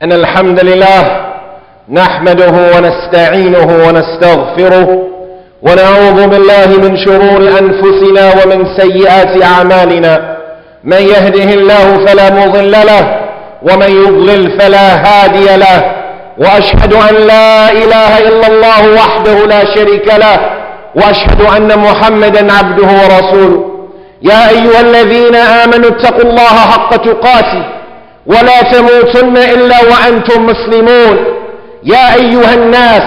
إن الحمد لله نحمده ونستعينه ونستغفره ونعوذ بالله من شرور أنفسنا ومن سيئات أعمالنا. من يهده الله فلا مضل له ومن يضلل فلا هادي له، وأشهد أن لا إله إلا الله وحده لا شريك له، وأشهد أن محمدا عبده ورسوله. يا أيها الذين آمنوا اتقوا الله حق تقاته ولا تموتن إلا وأنتم مسلمون. يا أيها الناس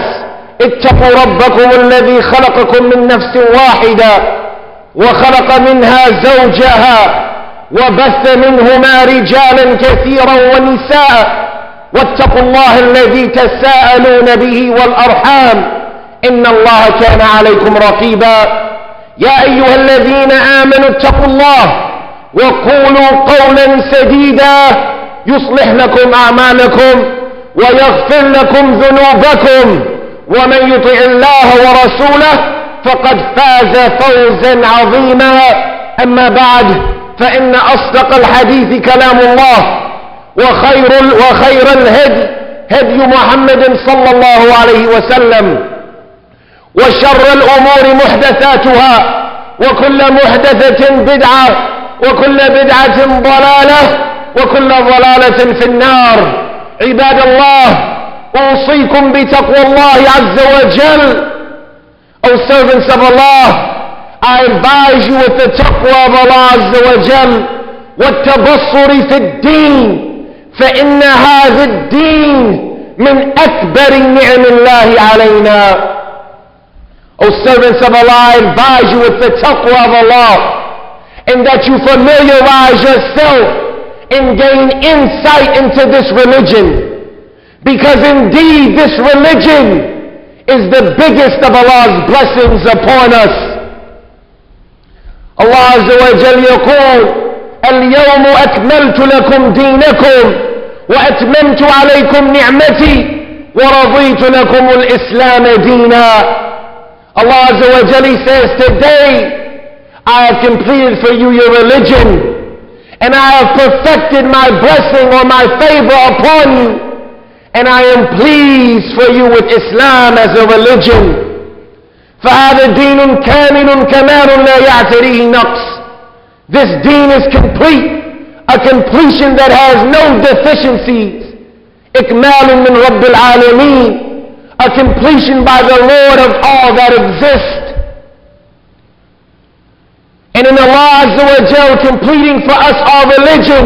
اتقوا ربكم الذي خلقكم من نفس واحدة وخلق منها زوجها وبث منهما رجالا كثيرا ونساء، واتقوا الله الذي تساءلون به والأرحام إن الله كان عليكم رقيبا. يا أيها الذين آمنوا اتقوا الله وقولوا قولا سديدا يصلح لكم أعمالكم ويغفر لكم ذنوبكم، ومن يطع الله ورسوله فقد فاز فوزا عظيما. أما بعد، فإن أصدق الحديث كلام الله، وخير الهدي هدي محمد صلى الله عليه وسلم، وشر الأمور محدثاتها، وكل محدثة بدعة، وكل بدعة ضلالة، وكل ضلالة في النار. عباد الله، أوصيكم بتقوى الله عز وجل. O servants of Allah, I advise you with the taqwa of Allah عز وجل والتبصر في الدين، فإن هذا الدين من أكبر نعم الله علينا. O servants of Allah, I advise you with the taqwa of Allah, and that you familiarize yourself and gain insight into this religion, because indeed this religion is the biggest of Allah's blessings upon us. Allah Azza wa Jal يقول: اليوم أكملت لكم دينكم وأتممت عليكم نعمتي ورضيت لكم الإسلام دينا. Allah Azza wa Jal says, today I have completed for you your religion, and I have perfected my blessing or my favor upon you, and I am pleased for you with Islam as a religion. فَهَذَا دِينٌ كَامِلٌ كَمَالٌ لَا يَعْتَرِيهِ نَقْصٌ. This deen is complete, a completion that has no deficiencies. إِكْمَالٌ مِّن رَبِّ الْعَالَمِينَ, a completion by the Lord of all that exist. And in Allah Azza wa Jal completing for us our religion,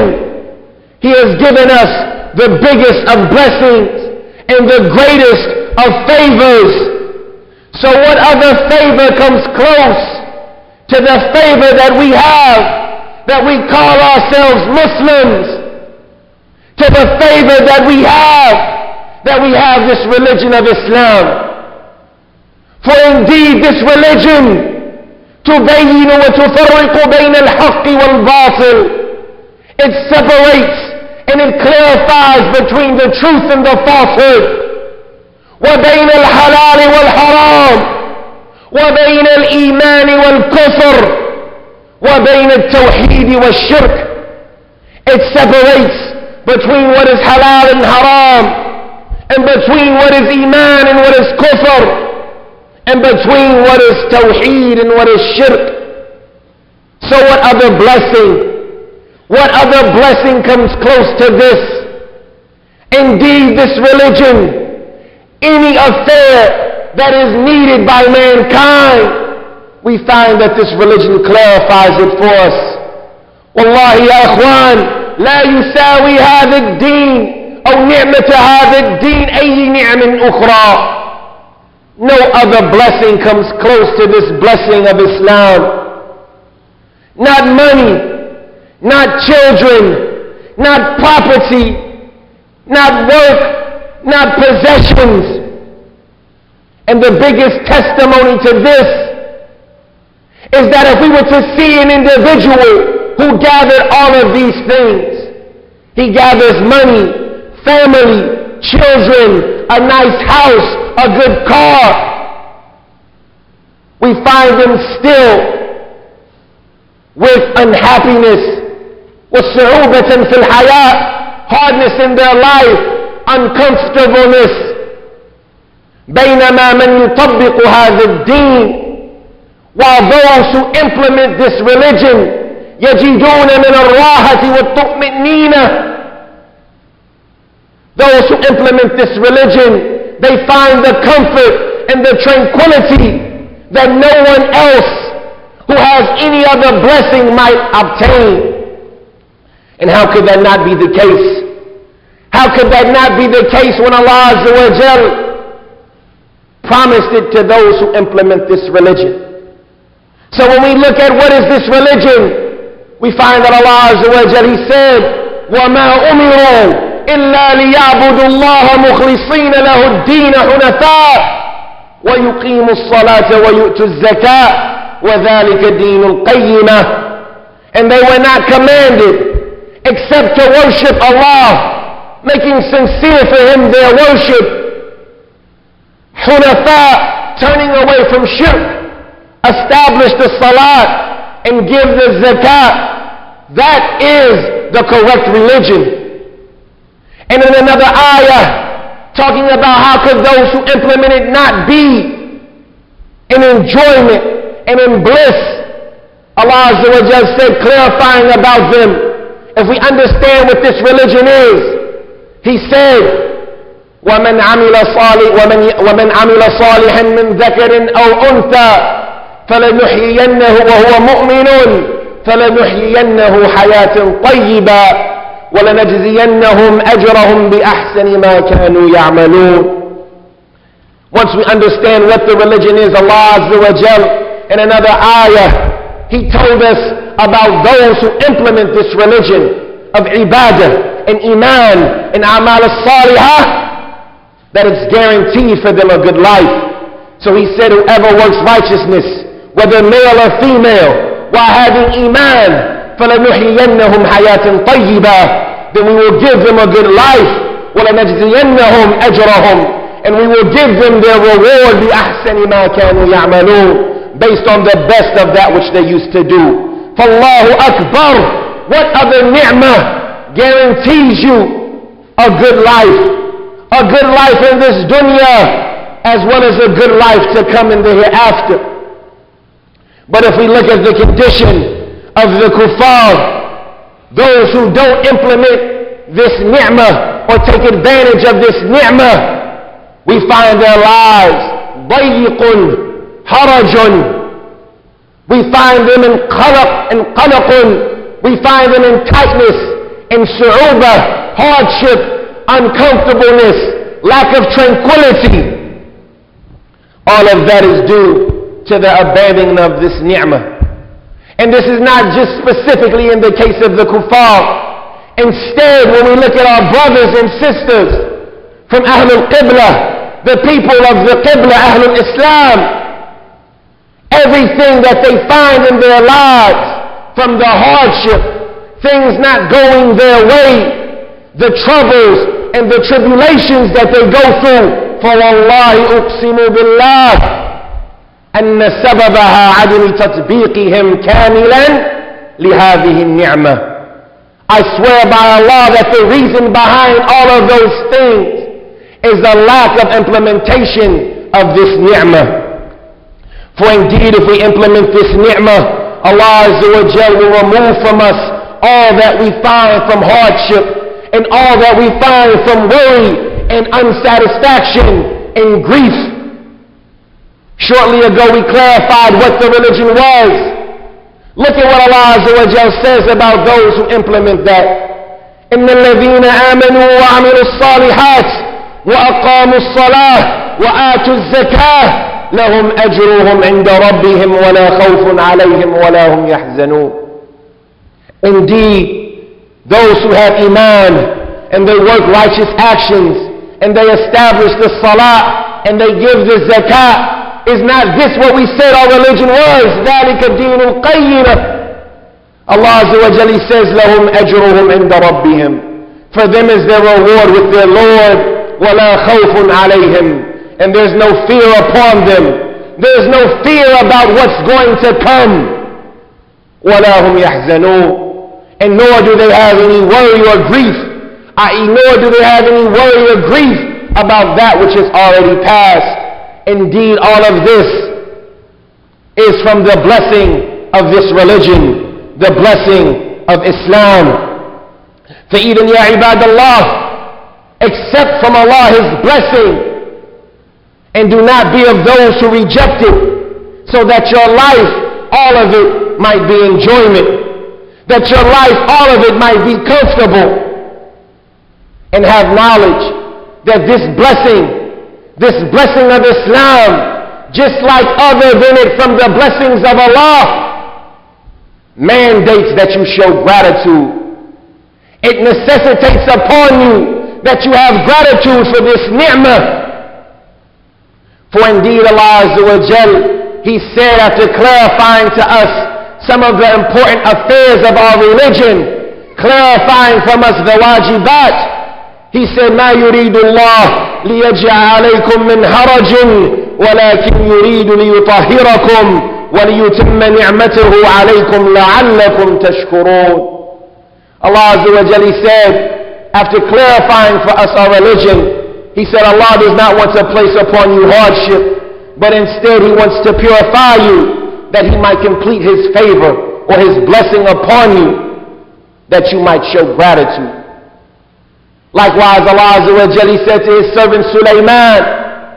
He has given us the biggest of blessings and the greatest of favors. So what other favor comes close to the favor that we have, that we call ourselves Muslims, to the favor that we have this religion of Islam? For indeed this religion تبين وتفرق بين الحق والباطل, it separates and it clarifies between the truth and the falsehood. وبين الحلال والحرام, وبين الإيمان والكفر, وبين التوحيد والشرك. It separates between what is halal and haram, and between what is iman and what is kufr, and between what is tawheed and what is shirk. So what other blessing comes close to this? Indeed, this religion, any affair that is needed by mankind, we find that this religion clarifies it for us. Wallahi ya ikhwan, la yusawi hadha ad-din aw ni'mata hadha ad-din ay ni'man ukhra. No other blessing comes close to this blessing of Islam. Not money, not children, not property, not work, not possessions. And the biggest testimony to this is that if we were to see an individual who gathered all of these things, he gathers money, family, children, a nice house, a good car, we find them still with unhappiness, وَصُعُوبَةً فِي الْحَيَاةِ, hardness in their life, uncomfortableness. بينما من يطبق هذا الدين, while those who implement this religion يجدون من الراحة والطمأنينة. Those who implement this religion, they find the comfort and the tranquility that no one else who has any other blessing might obtain. And how could that not be the case? How could that not be the case when Allah Azza wa Jal promised it to those who implement this religion? So when we look at what is this religion, we find that Allah Azza wa Jal, He said, وَمَا أُمِرُوا إِلَّا لِيَعْبُدُوا اللَّهَ مُخْلِصِينَ لَهُ الدِّينَ حُنَفَاءَ وَيُقِيمُوا الصَّلَاةَ وَيُؤْتُوا الزَّكَاةَ وَذَلِكَ دِينُ الْقَيِّمَةِ. And they were not commanded except to worship Allah, making sincere for Him their worship. Hunafa, turning away from shirk, establish the salat and give the zakat. That is the correct religion. And in another ayah, talking about how could those who implement it not be in enjoyment and in bliss, Allah Azza wa Jal said, clarifying about them, if we understand what this religion is, He said, وَمَنْ عَمِلَ صَالِحًا مِنْ ذَكَرٍ أَوْ أُنْثَى فَلَنُحْيِيَنَّهُ وَهُوَ مُؤْمِنٌ فَلَنُحْيِيَنَّهُ حَيَاةً طَيِّبًا وَلَنَجْزِيَنَّهُمْ أَجْرَهُمْ بِأَحْسَنِ مَا كَانُوا يَعْمَلُونَ. Once we understand what the religion is, Allah Azza wa Jal, in another ayah, He told us about those who implement this religion of ibadah and iman and amal as-salihah, that it's guaranteed for them a good life. So He said, whoever works righteousness, whether male or female, while having iman, فَلَنُحْيِيَنَّهُمْ حَيَاةً طَيِّبًا, then we will give them a good life. وَلَنَجْزِيَنَّهُمْ أَجْرَهُمْ, and we will give them their reward بِأَحْسَنِ مَا كَانُوا يَعْمَلُونَ, based on the best of that which they used to do. فَاللَّهُ أَكْبَرُ. What other ni'mah guarantees you a good life? A good life in this dunya, as well as a good life to come in the hereafter. But if we look at the condition of the kuffar, those who don't implement this ni'mah or take advantage of this ni'mah, we find their lives ضيق harajun. We find them in qalaq and qalaqun. We find them in tightness, in su'uba, hardship, uncomfortableness, lack of tranquility. All of that is due to the abandoning of this ni'mah. And this is not just specifically in the case of the kuffar. Instead, when we look at our brothers and sisters from Ahlul Qibla, the people of the Qibla, Ahlul Islam, everything that they find in their lives, from the hardship, things not going their way, the troubles and the tribulations that they go through, فَوَاللَّهِ أُقْسِمُ بِاللَّهِ أن سببها عدم تطبيقهم كاملا لهذه النعمة. I swear by Allah that the reason behind all of those things is the lack of implementation of this ni'mah. For indeed, if we implement this ni'mah, Allah Azza wa Jal will remove from us all that we find from hardship and all that we find from worry and unsatisfaction and grief. Shortly ago we clarified what the religion was. Look at what Allah Azza wa Jal says about those who implement that. إِنَّ الَّذِينَ آمَنُوا وَعَمِلُوا الصَّالِحَاتِ وَأَقَامُوا الصَّلَاةَ وَآتُوا الزَّكَاةَ لَهُمْ أَجْرُهُمْ عِنْدَ رَبِّهِمْ وَلَا خَوْفٌ عَلَيْهِمْ وَلَا هُمْ يَحْزَنُونَ. Indeed, those who have iman and they work righteous actions and they establish the salah and they give the zakat, is not this what we said our religion was? ذَلِكَ الدِّينُ الْقَيِّمَةِ. Allah Azza wa Jalla says, لَهُمْ أَجْرُهُمْ عِنْدَ رَبِّهِمْ. For them is their reward with their Lord. وَلَا خَوْفٌ عَلَيْهِمْ. And there's no fear upon them. There's no fear about what's going to come. وَلَا هُمْ يَحْزَنُونَ. And nor do they have any worry or grief i.e. nor do they have any worry or grief about that which is already past. Indeed, all of this is from the blessing of this religion, the blessing of Islam. فَإِذًا يَا عِبَادَ اللَّهِ, accept from Allah His blessing, and do not be of those who reject it, so that your life, all of it, might be enjoyment, that your life, all of it, might be comfortable, and have knowledge that this blessing of Islam, just like other than it from the blessings of Allah, mandates that you show gratitude. It necessitates upon you that you have gratitude for this ni'mah. For indeed Allah Azza wa Jal, He said after clarifying to us some of the important affairs of our religion, clarifying from us the wajibat, He said, مَا يُرِيدُ اللَّهُ لِيَجْعَلَ عَلَيْكُمْ مِنْ هَرَجٍ وَلَكِنْ يُرِيدُ لِيُطَهِّرَكُمْ وَلِيُتِمَّ نِعْمَتَهُ عَلَيْكُمْ لَعَلَّكُمْ تَشْكُرُونَ. Allah Azza wa Jalla said, after clarifying for us our religion, He said Allah does not want to place upon you hardship, but instead He wants to purify you, that He might complete His favor or His blessing upon you, that you might show gratitude. Likewise, Allah Azza wa Jalla said to His servant likewise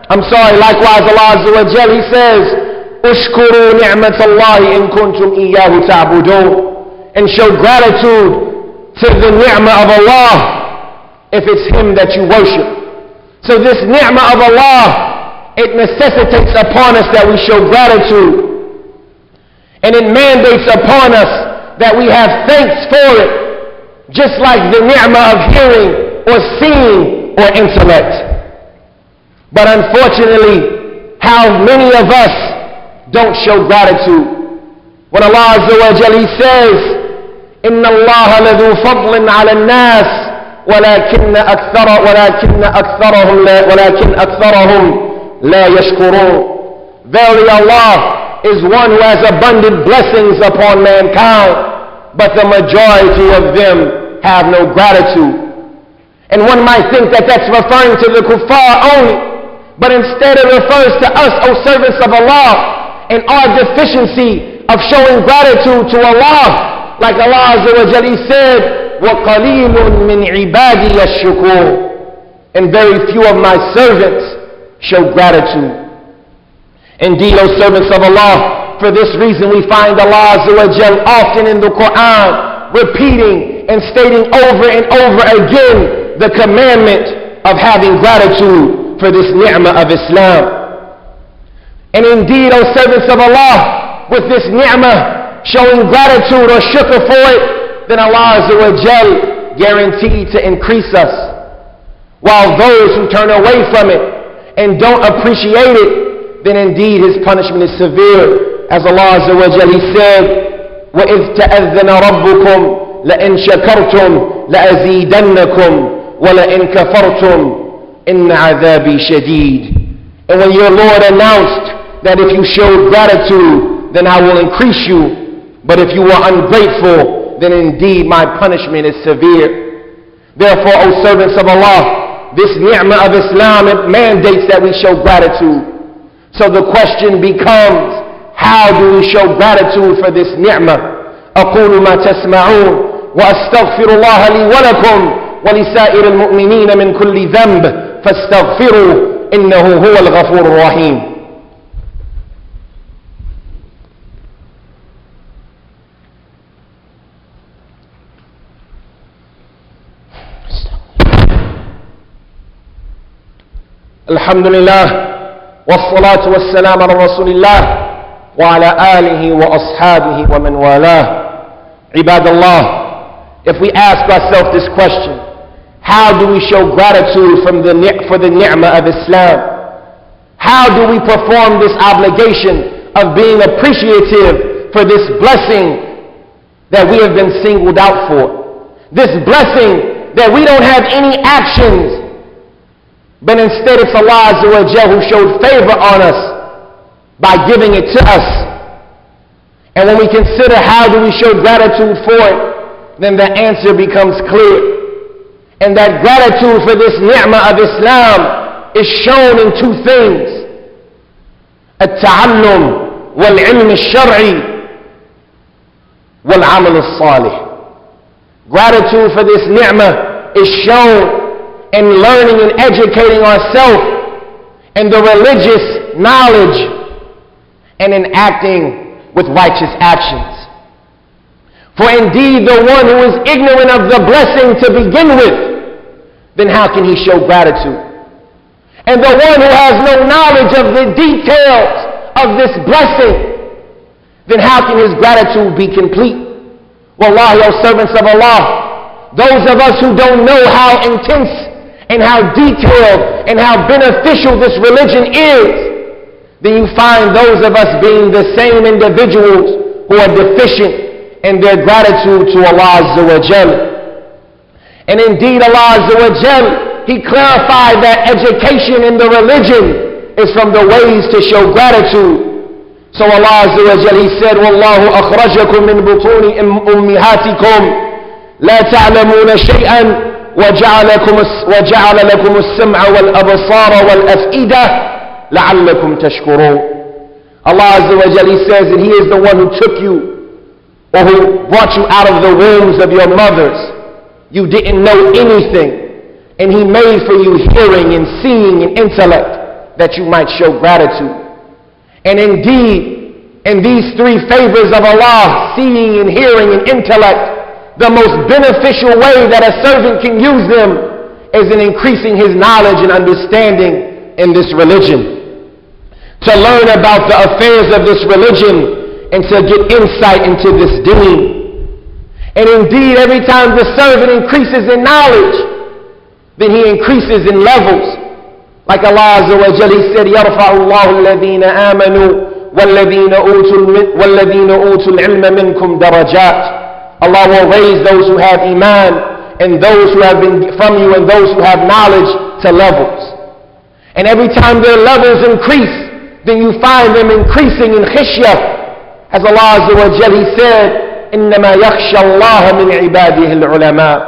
Allah Azza wa Jalla, He says, "Ushkuru ni'mat Allah in kuntum iyyahu ta'budun," and show gratitude to the ni'mah of Allah if it's Him that you worship. So this ni'mah of Allah, it necessitates upon us that we show gratitude, and it mandates upon us that we have thanks for it, just like the ni'mah of hearing or seeing or intellect. But unfortunately, how many of us don't show gratitude? When Allah Azza wa Jalla says, إِنَّ اللَّهَ لَذُو فَضْلٍ عَلَى النَّاسِ وَلَكِنَّ أَكْثَرَهُمْ لَا يَشْكُرُونَ. Verily Allah is one who has abundant blessings upon mankind, but the majority of them have no gratitude. And one might think that that's referring to the kuffar only, but instead it refers to us, O servants of Allah, and our deficiency of showing gratitude to Allah. Like Allah Azza wa Jalla said, وَقَلِيلٌ مِّنْ عِبَادِيَ الشُّكُورِ, and very few of my servants show gratitude. Indeed, O servants of Allah, for this reason we find Allah Azza wa Jalla often in the Quran repeating and stating over and over again the commandment of having gratitude for this ni'mah of Islam. And indeed, O servants of Allah, with this ni'mah, showing gratitude or shukr for it, then Allah Azza wa Jal guaranteed to increase us. While those who turn away from it and don't appreciate it, then indeed His punishment is severe. As Allah Azza wa Jal, He said, وَإِذْ تَأَذَّنَ رَبُّكُمْ لَإِنْ شَكَرْتُمْ لَأَزِيدَنَّكُمْ وَلَإِنْ كَفَرْتُمْ إِنَّ عَذَابِي شَدِيدٌ. And when your Lord announced that if you showed gratitude, then I will increase you, but if you were ungrateful, then indeed my punishment is severe. Therefore, O servants of Allah, this ni'mah of Islam, it mandates that we show gratitude. So the question becomes, how do we show gratitude for this ni'mah? أقول ما تسمعون وأستغفر الله لي ولكم ولسائر المؤمنين من كل ذنب فاستغفروا إنه هو الغفور الرحيم. الحمد لله والصلاة والسلام على رسول الله وعلى آله وأصحابه ومن والاه. عباد Allah, if we ask ourselves this question, how do we show gratitude for the ni'mah of Islam? How do we perform this obligation of being appreciative for this blessing that we have been singled out for? This blessing that we don't have any actions, but instead it's Allah Azza wa Jal who showed favor on us by giving it to us. And when we consider how do we show gratitude for it, then the answer becomes clear. And that gratitude for this ni'mah of Islam is shown in two things. التعلم والعلم الشرعي والعمل الصالح. Gratitude for this ni'mah is shown in learning and educating ourselves in the religious knowledge and in acting with righteous actions. For indeed the one who is ignorant of the blessing to begin with, then how can he show gratitude? And the one who has no knowledge of the details of this blessing, then how can his gratitude be complete? Wallahi, O servants of Allah, those of us who don't know how intense and how detailed and how beneficial this religion is, then you find those of us being the same individuals who are deficient in their gratitude to Allah Azza wa Jal. And indeed Allah Azza wa Jal, He clarified that education in the religion is from the ways to show gratitude. So Allah Azza wa Jal, He said, وَاللَّهُ أَخْرَجَكُم مِّن بُطُونِ أُمِّهَاتِكُمْ لَا تَعْلَمُونَ شَيْئًا وَجَعَلَ لَكُمُ السَّمْعَ وَالْأَبْصَارَ وَالْأَفْئِدَةَ لَعَلَّكُمْ تَشْكُرُونَ. Allah Azza wa Jal, He says that He is the one who took you, or who brought you out of the wombs of your mothers. You didn't know anything, and He made for you hearing and seeing and intellect that you might show gratitude. And indeed, in these three favors of Allah, seeing and hearing and intellect, the most beneficial way that a servant can use them is in increasing his knowledge and understanding in this religion. To learn about the affairs of this religion and to get insight into this deen. And indeed, every time the servant increases in knowledge, then he increases in levels. Like Allah Azza wa Jalla, He said, يَرْفَعُ اللَّهُ الَّذِينَ آمَنُوا وَالَّذِينَ أُوتُوا الْعِلْمَ مِنْكُمْ دَرَجَاتٍ. Allah will raise those who have iman and those who have been from you and those who have knowledge to levels. And every time their levels increase, then you find them increasing in khishya. As Allah Azza wa Jal, He said, إِنَّمَا يَخْشَى اللَّهَ مِنْ عِبَادِهِ الْعُلَمَاءِ.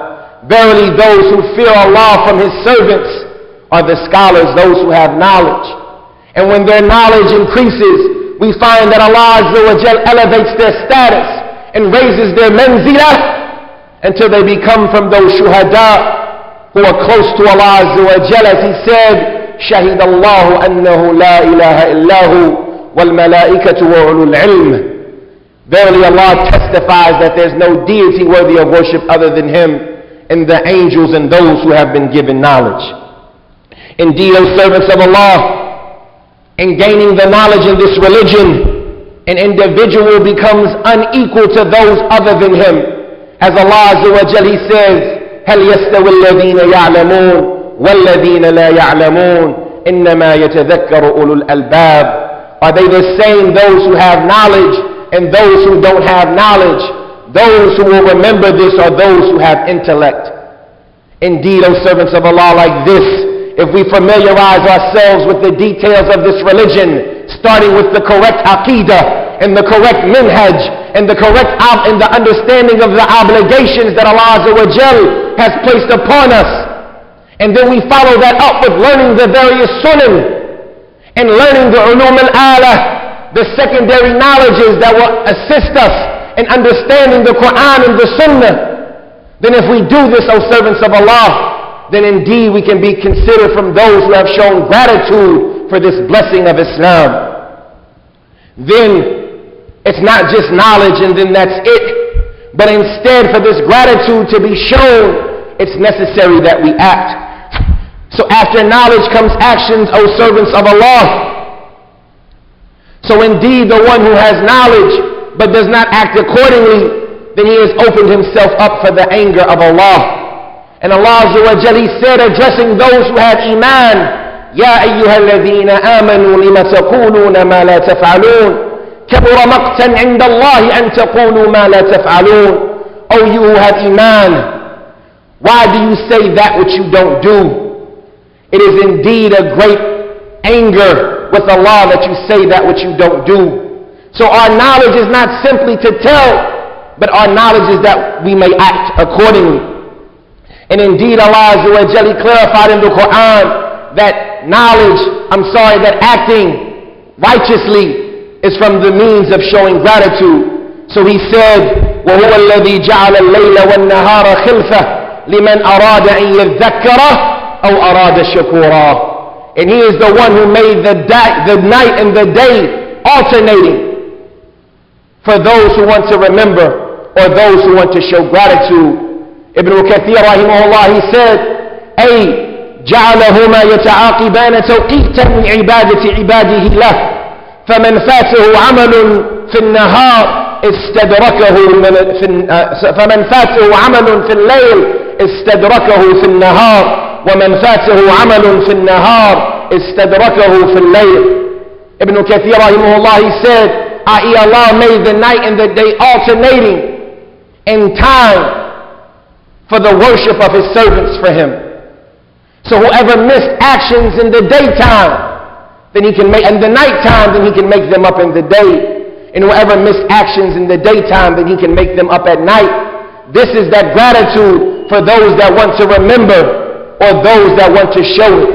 Verily those who fear Allah from His servants are the scholars, those who have knowledge. And when their knowledge increases, we find that Allah Azza wa Jal elevates their status and raises their manzilah until they become from those shuhada who are close to Allah Azza wa Jal. As He said, شَهِدَ اللَّهُ أَنَّهُ لَا إِلَهَ إِلَّا هُ وَالْمَلَائِكَةُ وَأُولُو الْعِلْمِ. Verily Allah testifies that there's no deity worthy of worship other than Him, and the angels and those who have been given knowledge. Indeed, O servants of Allah, in gaining the knowledge in this religion, an individual becomes unequal to those other than him. As Allah Azza wa Jal, He says, هَلْ يَسْتَوِي الَّذِينَ يَعْلَمُونَ وَالَّذِينَ لَا يَعْلَمُونَ إِنَّمَا يَتَذَكَّرُ أُولُو الْأَلْبَابِ. Are they the same, those who have knowledge and those who don't have knowledge? Those who will remember this are those who have intellect. Indeed, O servants of Allah, like this, if we familiarize ourselves with the details of this religion, starting with the correct aqidah and the correct minhaj and the correct and the understanding of the obligations that Allah Azza wa Jal has placed upon us, and then we follow that up with learning the various sunan and learning the ulum al-ala, the secondary knowledges that will assist us in understanding the Quran and the Sunnah, then if we do this, O servants of Allah, then indeed we can be considered from those who have shown gratitude for this blessing of Islam. Then it's not just knowledge and then that's it, but instead for this gratitude to be shown, it's necessary that we act. So after knowledge comes actions, O servants of Allah. So indeed the one who has knowledge but does not act accordingly, then he has opened himself up for the anger of Allah. And Allah Azza wa Jalla, He said, addressing those who have iman, يَا أَيُّهَا الَّذِينَ آمَنُوا لِمَ تَقُولُونَ مَا لَا تَفْعَلُونَ كَبُرَ مَقْتًا عِنْدَ اللَّهِ أَن تَقُولُوا مَا لَا تَفْعَلُونَ. O you who have iman, why do you say that which you don't do? It is indeed a great anger with Allah that you say that which you don't do. So our knowledge is not simply to tell, but our knowledge is that we may act accordingly. And indeed Allah Azza wa Jalla clarified in the Quran that that acting righteously is from the means of showing gratitude. So he said, وَهُوَ الَّذِي جَعَلَ اللَّيْلَ وَالنَّهَارَ خِلْفَةً لِمَنْ أَرَادَ أَنْ يَذَّكَّرَ أَوْ أَرَادَ شَكُورًا. And he is the one who made the night and the day alternating for those who want to remember or those who want to show gratitude. Ibn Kathir rahimahullah, he said, أي جعلهما يتعاقبان توقيتا من عبادة عباده له، فمن فاته عمل في النهار استدركه فمن فاته عمل في الليل استدركه في النهار، ومن فاته عمل في النهار استدركه في الليل. Ibn Kathir rahimahullah, he said, i.e. Allah made the night and the day alternating in time for the worship of his servants for him. So whoever missed actions in the daytime, then he can make, and the nighttime, then he can make them up in the day. And whoever missed actions in the daytime, then he can make them up at night. This is that gratitude for those that want to remember or those that want to show it.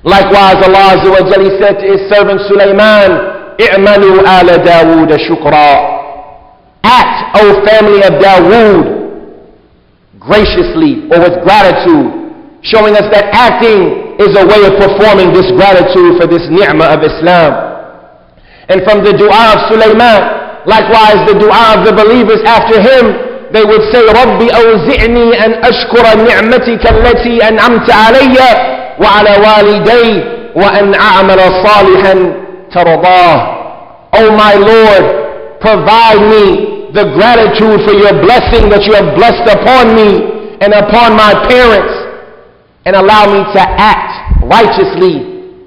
Likewise, Allah Azza wa Jalla said to his servant Sulaiman, "I'malu ala Dawood shukra." Act, O family of Dawood, graciously or with gratitude, showing us that acting is a way of performing this gratitude for this ni'mah of Islam. And from the dua of Sulaiman, likewise the dua of the believers after him, they would say, رَبِّ أَوْزِعْنِي أَنْ أَشْكُرَ نِعْمَتِكَ الَّتِي أَنْعَمْتَ عَلَيَّ وَعَلَى وَالِدَيَّ وَأَنْ أَعْمَلَ صَالِحًا تَرْضَاهُ. O my Lord, provide me the gratitude for your blessing that you have blessed upon me and upon my parents, and allow me to act righteously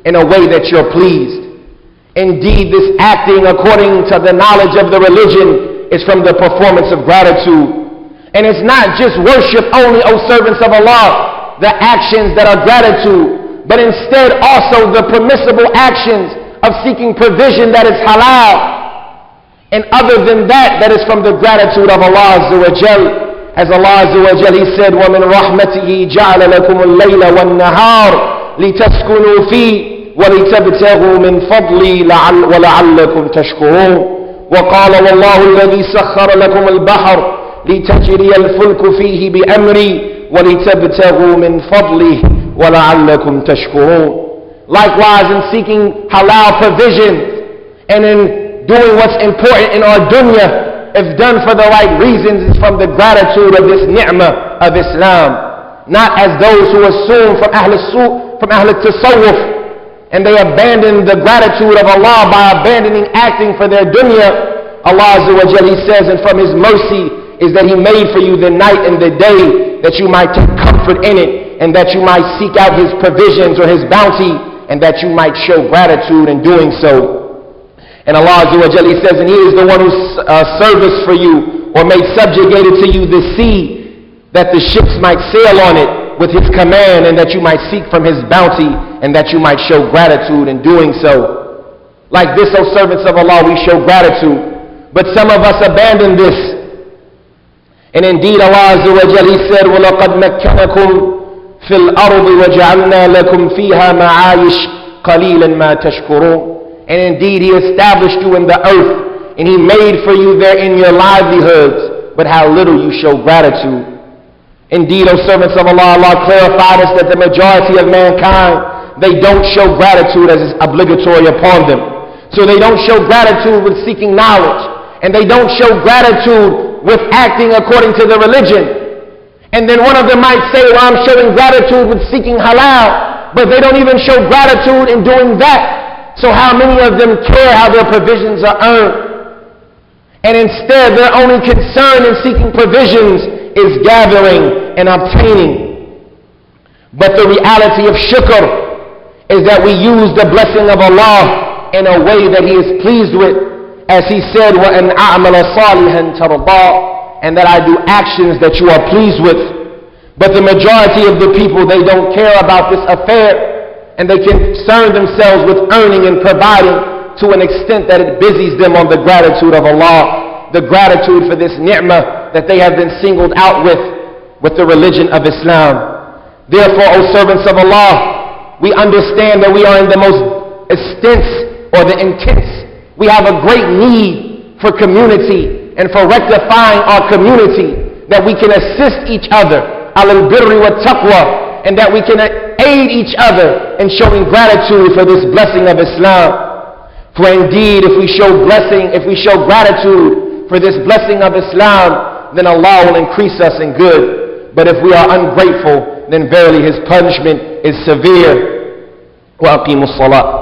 in a way that you're pleased. Indeed, this acting according to the knowledge of the religion is from the performance of gratitude. And it's not just worship only, O servants of Allah, the actions that are gratitude, but instead also the permissible actions of seeking provision that is halal. And other than that, that is from the gratitude of Allah Azza wa Jal. As Allah Azza wa Jal, he said, وَمِنْ رَحْمَتِهِ جَعَلَ لَكُمُ اللَّيْلَ وَالنَّهَارِ لِتَسْكُنُوا فِيهِ وَلِتَبْتَغُوا مِنْ فَضْلِي وَلَعَلَّكُمْ تَشْكُرُونَ. وَقَالَ وَاللَّهُ الَّذِي سَخَّرَ لَكُمُ الْبَحْرَ لِتَجْرِيَ الْفُلْكُ فِيهِ بِأَمْرِي وَلِتَبْتَغُوا مِنْ فَضْلِهِ وَلَعَلَّكُمْ تَشْكُرُونَ. Likewise, in seeking halal provisions and in doing what's important in our dunya, if done for the right reasons, is from the gratitude of this ni'mah of Islam. Not as those who assume from Ahl al-Tasawwuf, and they abandon the gratitude of Allah by abandoning acting for their dunya. Allah Azza wa Jalla, he says, and from his mercy is that he made for you the night and the day, that you might take comfort in it, and that you might seek out his provisions or his bounty, and that you might show gratitude in doing so. And Allah Azza wa Jalla says, and he is the one who serviced for you or made subjugated to you the sea, that the ships might sail on it with his command, and that you might seek from his bounty, and that you might show gratitude in doing so. Like this, O servants of Allah, we show gratitude. But some of us abandon this. And indeed Allah Azza wa Jalla, he said, وَلَقَدْ مَكَّنَكُمْ فِي الْأَرْضِ وَجَعَلْنَا لَكُمْ فِيهَا مَعَايِشْ قَلِيلًا مَا تَشْكُرُونَ. And indeed he established you in the earth, and he made for you therein your livelihoods, but how little you show gratitude. Indeed, O servants of Allah, Allah clarified us that the majority of mankind, they don't show gratitude as is obligatory upon them. So they don't show gratitude with seeking knowledge, and they don't show gratitude with acting according to the religion. And then one of them might say, well, I'm showing gratitude with seeking halal, but they don't even show gratitude in doing that. So how many of them care how their provisions are earned? And instead, their only concern in seeking provisions is gathering and obtaining. But the reality of shukr is that we use the blessing of Allah in a way that he is pleased with. As he said, وَأَنْ أَعْمَلَ صَالِحًا تَرْضَاهُ, and that I do actions that you are pleased with. But the majority of the people, they don't care about this affair. And they concern themselves with earning and providing to an extent that it busies them on the gratitude of Allah, the gratitude for this ni'mah that they have been singled out with. with the religion of Islam. Therefore, O servants of Allah, we understand that we are in the most we have a great need for community and for rectifying our community, that we can assist each other, al-birri wa taqwa, and that we can aid each other in showing gratitude for this blessing of Islam. For indeed, if we show gratitude for this blessing of Islam, then Allah will increase us in good. But if we are ungrateful, then verily His punishment is severe. وَأَقِيمُوا الصَّلَاةَ